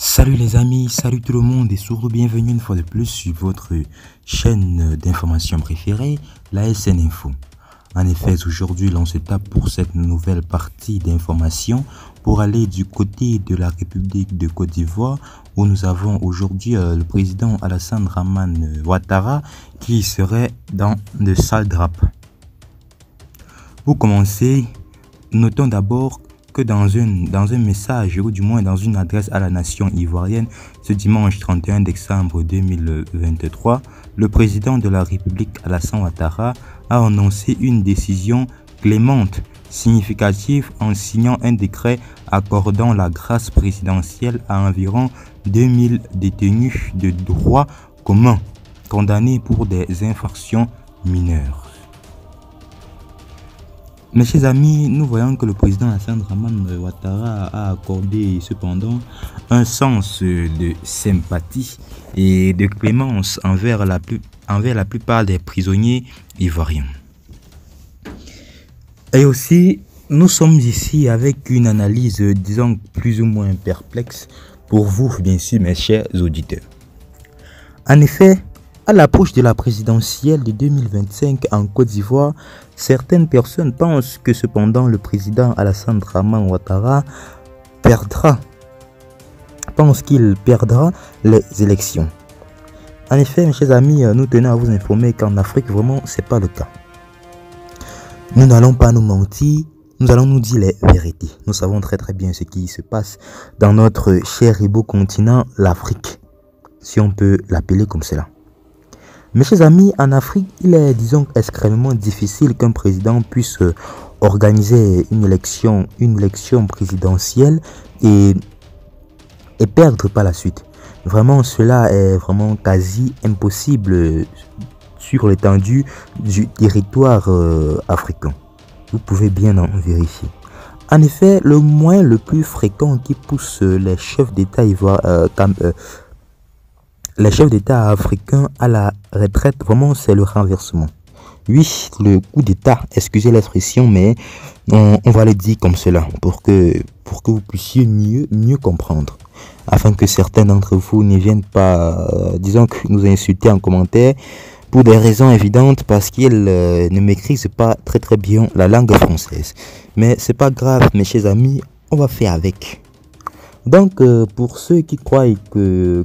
Salut les amis, salut tout le monde et surtout bienvenue une fois de plus sur votre chaîne d'information préférée, la SN Info. En effet, aujourd'hui, l'on se tape pour cette nouvelle partie d'information pour aller du côté de la République de Côte d'Ivoire où nous avons aujourd'hui le président Alassane Dramane Ouattara qui serait dans le sale drap. Pour commencer, notons d'abord que dans un message ou du moins dans une adresse à la nation ivoirienne ce dimanche 31 décembre 2023, le président de la République Alassane Ouattara a annoncé une décision clémente significative en signant un décret accordant la grâce présidentielle à environ 2000 détenus de droit commun condamnés pour des infractions mineures. Mes chers amis, nous voyons que le président Alassane Dramane Ouattara a accordé cependant un sens de sympathie et de clémence envers la plupart des prisonniers ivoiriens. Et aussi, nous sommes ici avec une analyse, disons, plus ou moins perplexe pour vous, bien sûr, mes chers auditeurs. En effet, à l'approche de la présidentielle de 2025 en Côte d'Ivoire, certaines personnes pensent que cependant le président Alassane Dramane Ouattara qu'il perdra les élections. En effet, mes chers amis, nous tenons à vous informer qu'en Afrique, vraiment, c'est pas le cas. Nous n'allons pas nous mentir, nous allons nous dire les vérités. Nous savons très bien ce qui se passe dans notre cher et beau continent, l'Afrique, si on peut l'appeler comme cela. Mes chers amis, en Afrique, il est, disons, extrêmement difficile qu'un président puisse organiser une élection présidentielle et perdre par la suite. Vraiment, cela est vraiment quasi impossible sur l'étendue du territoire africain. Vous pouvez bien en vérifier. En effet, le moyen le plus fréquent qui pousse les chefs d'État africains à la retraite, vraiment, c'est le renversement. Oui, le coup d'État, excusez l'expression, mais on va le dire comme cela pour que vous puissiez mieux comprendre. Afin que certains d'entre vous ne viennent pas, disons, que nous insulter en commentaire pour des raisons évidentes parce qu'ils ne maîtrisent pas très bien la langue française. Mais c'est pas grave, mes chers amis, on va faire avec. Donc, pour ceux qui croient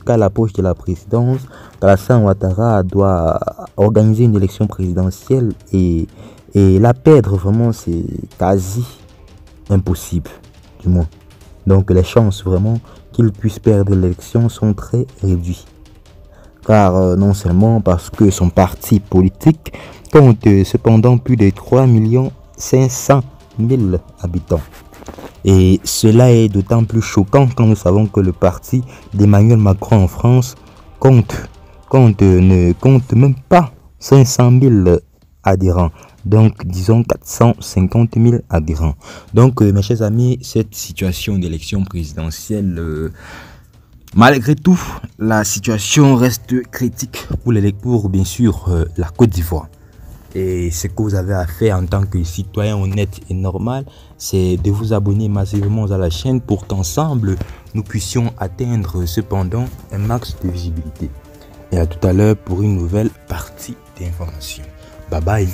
qu'à l'approche de la présidence, Alassane Ouattara doit organiser une élection présidentielle et la perdre, vraiment, c'est quasi impossible, du moins. Donc, les chances, vraiment, qu'il puisse perdre l'élection sont très réduites. Car non seulement parce que son parti politique compte cependant plus de 3 500 000 habitants. Et cela est d'autant plus choquant quand nous savons que le parti d'Emmanuel Macron en France ne compte même pas 500 000 adhérents. Donc, disons 450 000 adhérents. Donc, mes chers amis, cette situation d'élection présidentielle, malgré tout, la situation reste critique pour bien sûr, la Côte d'Ivoire. Et ce que vous avez à faire en tant que citoyen honnête et normal, c'est de vous abonner massivement à la chaîne pour qu'ensemble, nous puissions atteindre cependant un max de visibilité. Et à tout à l'heure pour une nouvelle partie d'information. Bye bye.